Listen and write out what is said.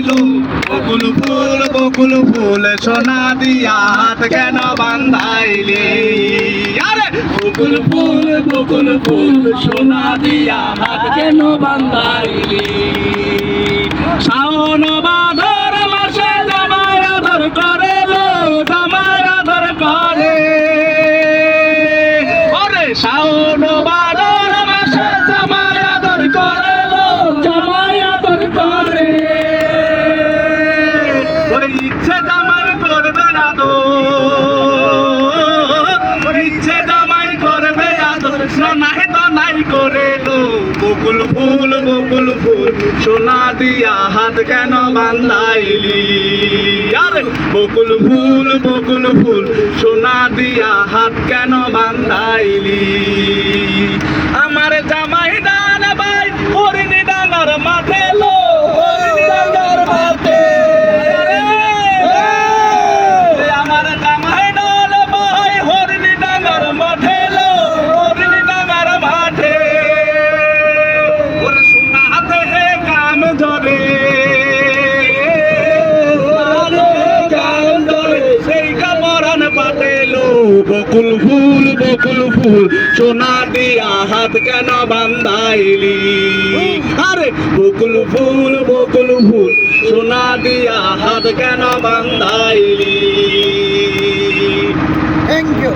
লো বকুল ফুল সোনা দিয়া হাত কেন বান্ধাইলি আরে বকুল ফুল সোনা দিয়া হাত কেন বান্ধাইলি শাওন ভাদর মাসে জামাই আদর করে লো জামাই আদর করে ওরে শাওন ভাদর মাসে জামাই আদর করে লো জামাই আদর করে ওরে ইচ্ছে জামাই করবে না তো ইচ্ছে জামাই করবে আদর নাই তো নাই করে লো বকুল ফুল সোনা দিয়া হাত কেন বান্ধাইলি আরে বকুল ফুল সোনা দিয়া হাত কেন বান্ধাইলি আমার জামাই ডান ভাই হরিণী ডাঙ্গার মাঠে লো হরিণী ডাঙ্গার মাঠে আমার জামাই ডান ভাই হরিণী ডাঙ্গার মাঠে লো হরিণী ডাঙ্গার মাঠে ওরে সোনা হাতে কাম ধরে সেই কামরান পাটেলো বকুল ফুল সোনা দিয়া হাত কেন বান্ধাইলি আরে বকুল ফুল সোনা দিয়া হাত কেন বান্ধাইলি থ্যাংক ইউ।